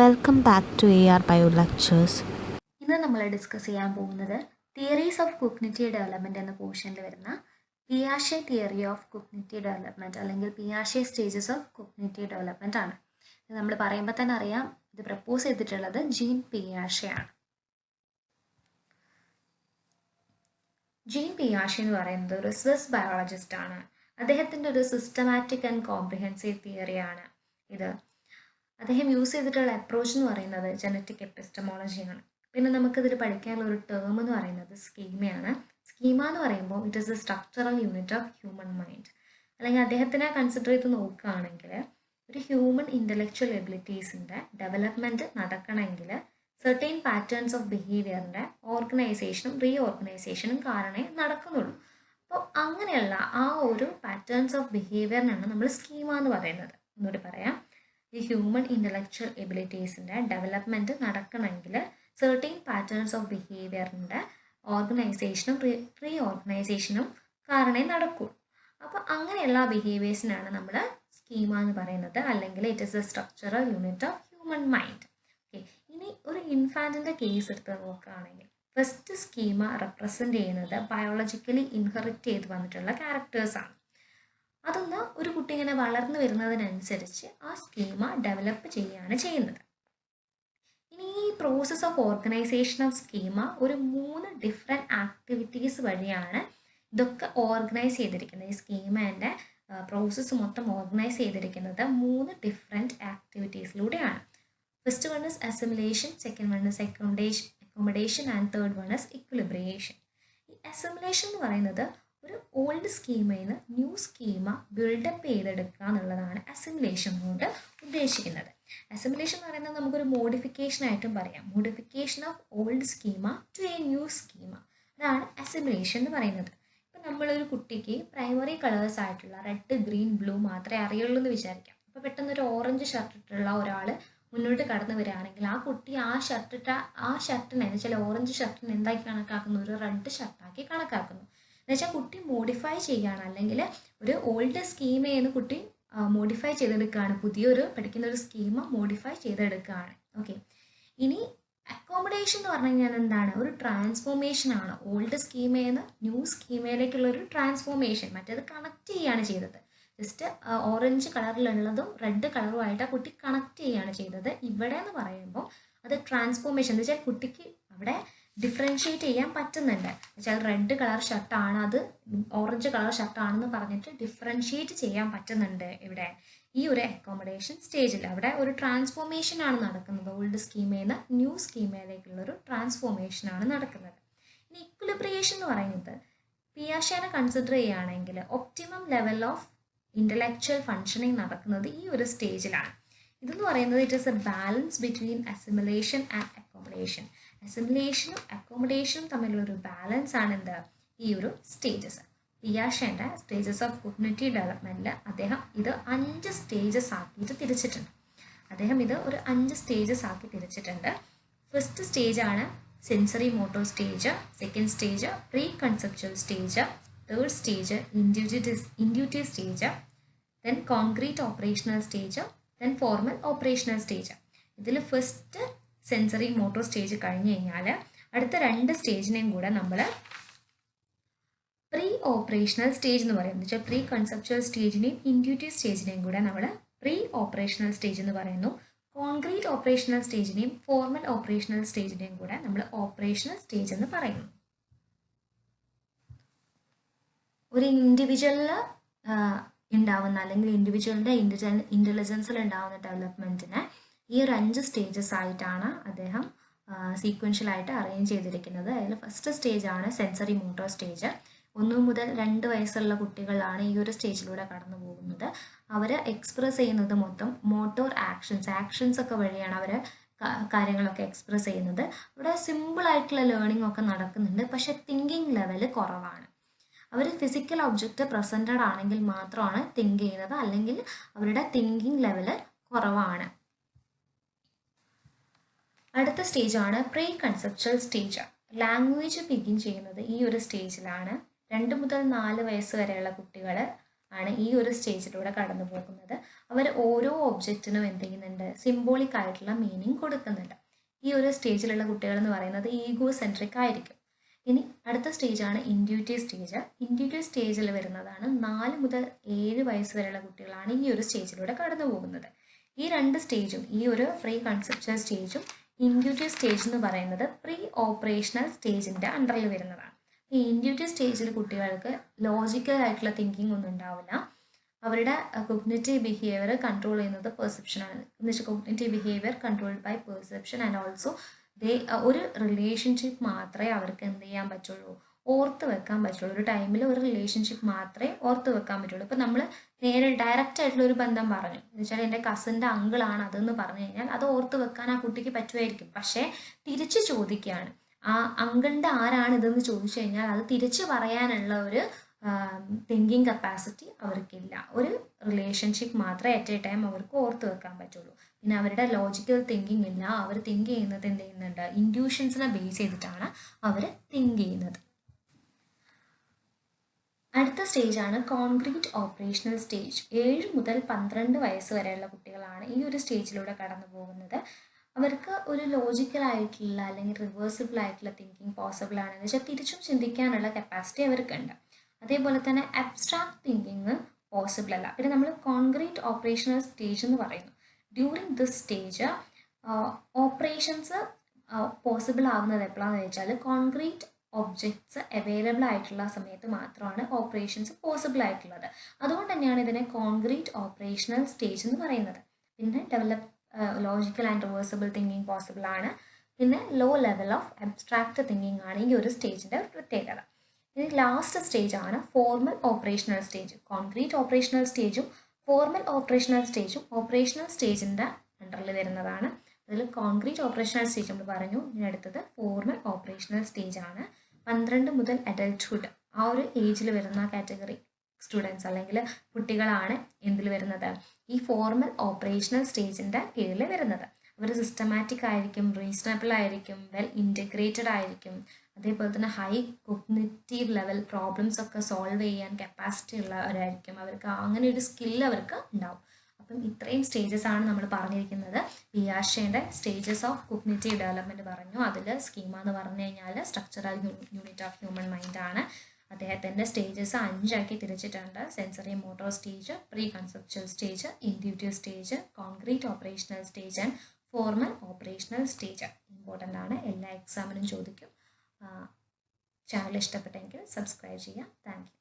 Welcome back to AR Bio Lectures. ഇന്ന് നമ്മൾ discuss ചെയ്യാൻ പോകുന്നത് തിയറീസ് ഓഫ് കോഗ്നിറ്റീവ് ഡെവലപ്മെൻറ്റ് എന്ന പോർഷനിൽ വരുന്ന പിയാഷെ തിയറി ഓഫ് കോഗ്നിറ്റീവ് ഡെവലപ്മെൻറ്റ് അല്ലെങ്കിൽ പിയാഷെ സ്റ്റേജസ് ഓഫ് കോഗ്നിറ്റീവ് ഡെവലപ്മെൻറ്റ് ആണ്. ഇത് നമ്മൾ പറയുമ്പോൾ തന്നെ അറിയാം, ഇത് പ്രപ്പോസ് ചെയ്തിട്ടുള്ളത് ജീൻ പിയാഷെയാണ്. ജീൻ പിയാഷെ എന്ന് പറയുന്നത് ഒരു സ്വിസ് ബയോളജിസ്റ്റ് ആണ്. അദ്ദേഹത്തിൻ്റെ ഒരു സിസ്റ്റമാറ്റിക് ആൻഡ് കോംപ്രിഹെൻസീവ് തിയറിയാണ് ഇത്. അദ്ദേഹം യൂസ് ചെയ്തിട്ടുള്ള അപ്രോച്ച് എന്ന് പറയുന്നത് ജനറ്റിക് എപ്പിസ്റ്റമോളജിയാണ്. പിന്നെ നമുക്കിതിൽ പഠിക്കാനുള്ള ഒരു ടേം എന്ന് പറയുന്നത് സ്കീമയാണ്. സ്കീമ എന്ന് പറയുമ്പോൾ it is A structural unit of human mind. അല്ലെങ്കിൽ അദ്ദേഹത്തിനെ കൺസിഡർ ചെയ്ത് നോക്കുകയാണെങ്കിൽ ഒരു ഹ്യൂമൻ ഇൻ്റലക്ച്വൽ എബിലിറ്റീസിൻ്റെ ഡെവലപ്മെൻറ്റ് നടക്കണമെങ്കിൽ സെർട്ടൈൻ പാറ്റേൺസ് ഓഫ് ബിഹേവിയറിൻ്റെ ഓർഗനൈസേഷനും റീഓർഗനൈസേഷനും കാരണമേ നടക്കുന്നുള്ളൂ. അപ്പോൾ അങ്ങനെയുള്ള ആ ഒരു പാറ്റേൺസ് ഓഫ് ബിഹേവിയറിനാണ് നമ്മൾ സ്കീമ എന്ന് പറയുന്നത്. ഒന്നുകൂടി പറയാം, ഈ ഹ്യൂമൻ ഇൻ്റലക്ച്വൽ എബിലിറ്റീസിൻ്റെ ഡെവലപ്മെൻറ്റ് നടക്കണമെങ്കിൽ സെർട്ടൈൻ പാറ്റേൺസ് ഓഫ് ബിഹേവിയറിൻ്റെ ഓർഗനൈസേഷനും റീഓർഗനൈസേഷനും കാരണമേ നടക്കൂ. അപ്പോൾ അങ്ങനെയുള്ള ബിഹേവിയേഴ്സിനാണ് നമ്മൾ സ്കീമ എന്ന് പറയുന്നത്, അല്ലെങ്കിൽ it is A structural unit of human mind. Okay, ഇനി ഒരു ഇൻഫാൻറ്റിൻ്റെ കേസ് എടുത്ത് നോക്കുകയാണെങ്കിൽ ഫസ്റ്റ് സ്കീമ റെപ്രസെൻ്റ് ചെയ്യുന്നത് ബയോളജിക്കലി ഇൻഹെറിറ്റ് ചെയ്ത് വന്നിട്ടുള്ള ക്യാരക്ടേഴ്സാണ്. അതൊന്ന് ഒരു കുട്ടി ഇങ്ങനെ വളർന്നു വരുന്നതിനനുസരിച്ച് ആ സ്കീമ ഡെവലപ്പ് ചെയ്യുകയാണ് ചെയ്യുന്നത്. ഇനി ഈ process of organisation of schema ഒരു 3 ഡിഫറെൻറ്റ് ആക്ടിവിറ്റീസ് വഴിയാണ് ഇതൊക്കെ ഓർഗനൈസ് ചെയ്തിരിക്കുന്നത്. ഈ സ്കീമേൻ്റെ പ്രോസസ്സ് മൊത്തം ഓർഗനൈസ് ചെയ്തിരിക്കുന്നത് 3 ഡിഫറെൻറ്റ് ആക്ടിവിറ്റീസിലൂടെയാണ്. First one is assimilation, second one is accommodation and third one is equilibration. ഈ അസിമുലേഷൻ എന്ന് പറയുന്നത് ഒരു ഓൾഡ് സ്കീമയിൽ നിന്ന് ന്യൂ സ്കീമ ബിൽഡപ്പ് ചെയ്തെടുക്കുക എന്നുള്ളതാണ് അസിമുലേഷൻ കൊണ്ട് ഉദ്ദേശിക്കുന്നത്. അസിമുലേഷൻ എന്ന് പറയുന്നത് നമുക്കൊരു മോഡിഫിക്കേഷൻ ആയിട്ടും പറയാം. Modification of old schema to a new schema, അതാണ് അസിമുലേഷൻ എന്ന് പറയുന്നത്. ഇപ്പം നമ്മളൊരു കുട്ടിക്ക് പ്രൈമറി കളേഴ്സ് ആയിട്ടുള്ള റെഡ്, ഗ്രീൻ, ബ്ലൂ മാത്രമേ അറിയുള്ളൂ എന്ന് വിചാരിക്കാം. അപ്പോൾ പെട്ടെന്നൊരു ഓറഞ്ച് ഷർട്ട് ഇട്ടുള്ള ഒരാൾ മുന്നോട്ട് കടന്നു വരികയാണെങ്കിൽ ആ കുട്ടി ആ ഷർട്ടിനെ ചില ഓറഞ്ച് ഷർട്ടിനെ എന്താക്കി കണക്കാക്കുന്നു, ഒരു റെഡ് ഷർട്ടാക്കി കണക്കാക്കുന്നു. എന്നുവെച്ചാൽ കുട്ടി മോഡിഫൈ ചെയ്യുകയാണ്, അല്ലെങ്കിൽ ഒരു ഓൾഡ് സ്കീമയിൽ നിന്ന് കുട്ടി മോഡിഫൈ ചെയ്തെടുക്കുകയാണ്, പുതിയൊരു പഠിക്കുന്ന ഒരു സ്കീമ മോഡിഫൈ ചെയ്തെടുക്കുകയാണ്. ഓക്കെ, ഇനി അക്കോമഡേഷൻ എന്ന് പറഞ്ഞു കഴിഞ്ഞാൽ എന്താണ്, ഒരു ട്രാൻസ്ഫോർമേഷൻ ആണ്. ഓൾഡ് സ്കീമയിൽ നിന്ന് ന്യൂ സ്കീമയിലേക്കുള്ള ഒരു ട്രാൻസ്ഫോർമേഷൻ. മറ്റേത് കണക്ട് ചെയ്യുകയാണ് ചെയ്തത്. ജസ്റ്റ് ഓറഞ്ച് കളറിലുള്ളതും റെഡ് കളറുമായിട്ട് ആ കുട്ടി കണക്ട് ചെയ്യുകയാണ് ചെയ്തത്. ഇവിടെ എന്ന് പറയുമ്പോൾ അത് ട്രാൻസ്ഫോർമേഷൻ എന്ന് വെച്ചാൽ കുട്ടിക്ക് അവിടെ ഡിഫറൻഷ്യേറ്റ് ചെയ്യാൻ പറ്റുന്നുണ്ട്. വെച്ചാൽ റെഡ് കളർ ഷർട്ടാണ്, അത് ഓറഞ്ച് കളർ ഷർട്ടാണെന്ന് പറഞ്ഞിട്ട് ഡിഫറൻഷ്യേറ്റ് ചെയ്യാൻ പറ്റുന്നുണ്ട് ഇവിടെ ഈ ഒരു അക്കോമഡേഷൻ സ്റ്റേജിൽ. അവിടെ ഒരു ട്രാൻസ്ഫോർമേഷൻ ആണ് നടക്കുന്നത്. ഓൾഡ് സ്കീമയിൽ നിന്ന് ന്യൂ സ്കീമയിലേക്കുള്ള ഒരു ട്രാൻസ്ഫോർമേഷൻ ആണ് നടക്കുന്നത്. ഇനി ഇക്വിലിബ്രിയേഷൻ എന്ന് പറയുന്നത് പിയാഷെനെ കൺസിഡർ ചെയ്യുകയാണെങ്കിൽ optimum level of intellectual functioning നടക്കുന്നത് ഈ ഒരു സ്റ്റേജിലാണ്. ഇതെന്ന് പറയുന്നത് it is a balance between assimilation and accommodation. അസിമുലേഷനും അക്കോമഡേഷനും തമ്മിലുള്ളൊരു ബാലൻസ് ആണ് എന്ത്, ഈ ഒരു സ്റ്റേജസ്. പിയാഷെൻ്റെ സ്റ്റേജസ് ഓഫ് കോഗ്നിറ്റീവ് ഡെവലപ്മെൻറ്റിൽ അദ്ദേഹം ഇത് 5 സ്റ്റേജസ് ആക്കിയിട്ട് തിരിച്ചിട്ടുണ്ട്. ഫസ്റ്റ് സ്റ്റേജാണ് sensory motor stage, second stage pre conceptual stage, third stage intuitive stage, then concrete operational stage, then formal operational stage. ഇതിൽ ഫസ്റ്റ് സെൻസറി മോട്ടോർ സ്റ്റേജ് കഴിഞ്ഞ് കഴിഞ്ഞാൽ അടുത്ത 2 സ്റ്റേജിനെയും കൂടെ നമ്മൾ പ്രീ ഓപ്പറേഷണൽ സ്റ്റേജ് എന്ന് പറയുന്നത്. വെച്ചാൽ പ്രീ കൺസെപ്ച്വൽ സ്റ്റേജിനെയും ഇൻഡ്യൂട്ടീവ് സ്റ്റേജിനെയും കൂടെ നമ്മൾ പ്രീ ഓപ്പറേഷണൽ സ്റ്റേജ് എന്ന് പറയുന്നു. കോൺക്രീറ്റ് ഓപ്പറേഷണൽ സ്റ്റേജിനെയും ഫോർമൽ ഓപ്പറേഷണൽ സ്റ്റേജിനെയും കൂടെ നമ്മൾ ഓപ്പറേഷണൽ സ്റ്റേജ് എന്ന് പറയുന്നു. ഒരു ഇൻഡിവിജ്വലിൽ ഉണ്ടാവുന്ന അല്ലെങ്കിൽ ഇൻഡിവിജ്വലിൻ്റെ ഇൻ്റലിജൻസിൽ ഉണ്ടാവുന്ന ഡെവലപ്മെൻറ്റിനെ ഈ ഒരു 5 സ്റ്റേജസ് ആയിട്ടാണ് അദ്ദേഹം സീക്വൻഷ്യലായിട്ട് അറേഞ്ച് ചെയ്തിരിക്കുന്നത്. അതിൽ ഫസ്റ്റ് സ്റ്റേജാണ് സെൻസറി മോട്ടോർ സ്റ്റേജ്. 1 മുതൽ 2 വയസ്സുള്ള കുട്ടികളാണ് ഈ ഒരു സ്റ്റേജിലൂടെ കടന്നു പോകുന്നത്. അവർ എക്സ്പ്രസ് ചെയ്യുന്നത് മൊത്തം മോട്ടോർ ആക്ഷൻസ് ഒക്കെ വഴിയാണ് അവർ കാര്യങ്ങളൊക്കെ എക്സ്പ്രസ് ചെയ്യുന്നത്. ഇവിടെ സിമ്പിളായിട്ടുള്ള ലേണിംഗ് ഒക്കെ നടക്കുന്നുണ്ട്, പക്ഷേ തിങ്കിങ് ലെവൽ കുറവാണ്. അവർ ഫിസിക്കൽ ഒബ്ജക്റ്റ് പ്രസൻറ്റഡ് ആണെങ്കിൽ മാത്രമാണ് തിങ്ക് ചെയ്യുന്നത്, അല്ലെങ്കിൽ അവരുടെ തിങ്കിങ് ലെവല് കുറവാണ്. അടുത്ത സ്റ്റേജാണ് pre conceptual stage. Language begin ചെയ്യുന്നത് ഈ ഒരു സ്റ്റേജിലാണ്. 2 മുതൽ 4 വയസ്സ് വരെയുള്ള കുട്ടികൾ ആണ് ഈ ഒരു സ്റ്റേജിലൂടെ കടന്നു പോകുന്നത്. അവർ ഓരോ ഒബ്ജക്റ്റിനും എന്ത് ചെയ്യുന്നുണ്ട്, സിംബോളിക് ആയിട്ടുള്ള മീനിങ് കൊടുക്കുന്നുണ്ട്. ഈ ഒരു സ്റ്റേജിലുള്ള കുട്ടികൾ എന്ന് പറയുന്നത് ഈഗോ സെൻട്രിക് ആയിരിക്കും. ഇനി അടുത്ത സ്റ്റേജാണ് ഇൻഡ്യൂറ്റീവ് സ്റ്റേജ്. ഇൻഡ്യൂറ്റീവ് സ്റ്റേജിൽ വരുന്നതാണ് 4 മുതൽ 7 വയസ്സ് വരെയുള്ള കുട്ടികളാണ് ഈ ഒരു സ്റ്റേജിലൂടെ കടന്നു പോകുന്നത്. ഈ രണ്ട് സ്റ്റേജും, ഈ ഒരു പ്രീ കൺസെപ്ച്വൽ സ്റ്റേജും ഇൻഡ്യൂറ്റീവ് സ്റ്റേജ് എന്ന് പറയുന്നത് പ്രീ ഓപ്പറേഷണൽ സ്റ്റേജിൻ്റെ അണ്ടറിൽ വരുന്നതാണ്. ഈ ഇൻഡ്യൂറ്റീവ് സ്റ്റേജിൽ കുട്ടികൾക്ക് ലോജിക്കൽ ആയിട്ടുള്ള തിങ്കിങ് ഒന്നും ഉണ്ടാവില്ല. അവരുടെ കോഗ്നിറ്റീവ് ബിഹേവിയർ കൺട്രോൾ ചെയ്യുന്നത് പെർസെപ്ഷനാണ്. എന്ന് വെച്ചാൽ cognitive behaviour controlled by perception and also ഒരു റിലേഷൻഷിപ്പ് മാത്രമേ അവർക്ക് എന്ത് ചെയ്യാൻ പറ്റുള്ളൂ, ഓർത്ത് വെക്കാൻ പറ്റുള്ളൂ. ഒരു ടൈമിൽ ഒരു റിലേഷൻഷിപ്പ് മാത്രമേ ഓർത്ത് വെക്കാൻ പറ്റുള്ളൂ. ഇപ്പം നമ്മൾ നേരെ ഡയറക്റ്റ് ആയിട്ടുള്ള ഒരു ബന്ധം പറഞ്ഞു, എന്ന് വെച്ചാൽ എൻ്റെ കസിൻ്റെ അങ്കിളാണ് അതെന്ന് പറഞ്ഞു കഴിഞ്ഞാൽ അത് ഓർത്ത് വെക്കാൻ ആ കുട്ടിക്ക് പറ്റുമായിരിക്കും. പക്ഷേ തിരിച്ച് ചോദിക്കുകയാണ്, ആ അങ്കിളിൻ്റെ ആരാണ് ഇതെന്ന് ചോദിച്ചു കഴിഞ്ഞാൽ അത് തിരിച്ച് പറയാനുള്ള ഒരു തിങ്കിങ് കപ്പാസിറ്റി അവർക്കില്ല. ഒരു റിലേഷൻഷിപ്പ് മാത്രമേ അറ്റ് എ ടൈം അവർക്ക് ഓർത്ത് വെക്കാൻ പറ്റുള്ളൂ. പിന്നെ അവരുടെ ലോജിക്കൽ തിങ്കിങ് ഇല്ല. അവർ തിങ്ക് ചെയ്യുന്നത് എന്ത് ചെയ്യുന്നുണ്ട്, ഇൻഡ്യൂഷൻസിനെ ബേസ് ചെയ്തിട്ടാണ് അവർ തിങ്ക് ചെയ്യുന്നത്. അടുത്ത സ്റ്റേജാണ് കോൺക്രീറ്റ് ഓപ്പറേഷണൽ സ്റ്റേജ്. 7 മുതൽ 12 വയസ്സ് വരെയുള്ള കുട്ടികളാണ് ഈ ഒരു സ്റ്റേജിലൂടെ കടന്നു പോകുന്നത്. അവർക്ക് ഒരു ലോജിക്കലായിട്ടുള്ള അല്ലെങ്കിൽ റിവേഴ്സിബിൾ ആയിട്ടുള്ള തിങ്കിങ് പോസിബിൾ ആണെന്ന് വെച്ചാൽ തിരിച്ചും ചിന്തിക്കാനുള്ള കപ്പാസിറ്റി അവർക്കുണ്ട്. അതേപോലെ തന്നെ അബ്സ്ട്രാക്ട് തിങ്കിങ് പോസിബിൾ അല്ല. പിന്നെ നമ്മൾ കോൺക്രീറ്റ് ഓപ്പറേഷണൽ സ്റ്റേജ് എന്ന് പറയുന്നു. During this stage operations possible ആവുന്നത് എപ്പോഴാണെന്ന് വെച്ചാൽ കോൺക്രീറ്റ് ഒബ്ജക്ട്സ് അവൈലബിൾ ആയിട്ടുള്ള സമയത്ത് മാത്രമാണ് ഓപ്പറേഷൻസ് പോസിബിൾ ആയിട്ടുള്ളത്. അതുകൊണ്ട് തന്നെയാണ് ഇതിനെ കോൺക്രീറ്റ് ഓപ്പറേഷണൽ സ്റ്റേജ് എന്ന് പറയുന്നത്. പിന്നെ logical and reversible thinking possible ആണ്. പിന്നെ low level of abstract thinking ആണ് ഈ ഒരു സ്റ്റേജിൻ്റെ ഒരു പ്രത്യേകത. ഇനി ലാസ്റ്റ് സ്റ്റേജ് ആണ് formal operational stage. Concrete operational സ്റ്റേജും ഫോർമൽ ഓപ്പറേഷണൽ സ്റ്റേജും ഓപ്പറേഷണൽ സ്റ്റേജിൻ്റെ അണ്ടറിൽ വരുന്നതാണ്. അതിൽ കോൺക്രീറ്റ് ഓപ്പറേഷണൽ സ്റ്റേജ് നമ്മൾ പറഞ്ഞു. ഇനി അടുത്തത് ഫോർമൽ ഓപ്പറേഷണൽ സ്റ്റേജ് ആണ്. 12 മുതൽ അഡൽട്ട്ഹുഡ് ആ ഒരു ഏജിൽ വരുന്ന കാറ്റഗറി സ്റ്റുഡൻസ് അല്ലെങ്കിൽ കുട്ടികളാണ് എന്തിൽ വരുന്നത്, ഈ ഫോർമൽ ഓപ്പറേഷണൽ സ്റ്റേജിൻ്റെ കീഴിൽ വരുന്നത്. അവർ സിസ്റ്റമാറ്റിക് ആയിരിക്കും, റീസണബിൾ ആയിരിക്കും, വെൽ ഇൻറ്റഗ്രേറ്റഡ് ആയിരിക്കും. അതേപോലെ തന്നെ ഹൈ കോഗ്നിറ്റീവ് ലെവൽ പ്രോബ്ലംസ് ഒക്കെ സോൾവ് ചെയ്യാൻ കപ്പാസിറ്റി ഉള്ളവരായിരിക്കും. അവർക്ക് അങ്ങനെ ഒരു സ്കില്ല് അവർക്ക് ഉണ്ടാവും. അപ്പം ഇത്രയും സ്റ്റേജസ് ആണ് നമ്മൾ പറഞ്ഞിരിക്കുന്നത്. പിയാഷേൻ്റെ സ്റ്റേജസ് ഓഫ് കോഗ്നിറ്റീവ് ഡെവലപ്മെൻറ്റ് പറഞ്ഞു. അതിൽ സ്കീമ എന്ന് പറഞ്ഞു കഴിഞ്ഞാൽ structural unit of human mind ആണ്. അദ്ദേഹത്തിൻ്റെ സ്റ്റേജസ് 5 ആക്കി തിരിച്ചിട്ടുണ്ട്. Sensory motor stage, pre conceptual stage, intuitive stage, concrete operational stage and formal operational stage. Important ആണ്, എല്ലാ എക്സാമിനും ചോദിക്കും. ചാനൽ ഇഷ്ടപ്പെട്ടെങ്കിൽ സബ്സ്ക്രൈബ് ചെയ്യാം. Thank you.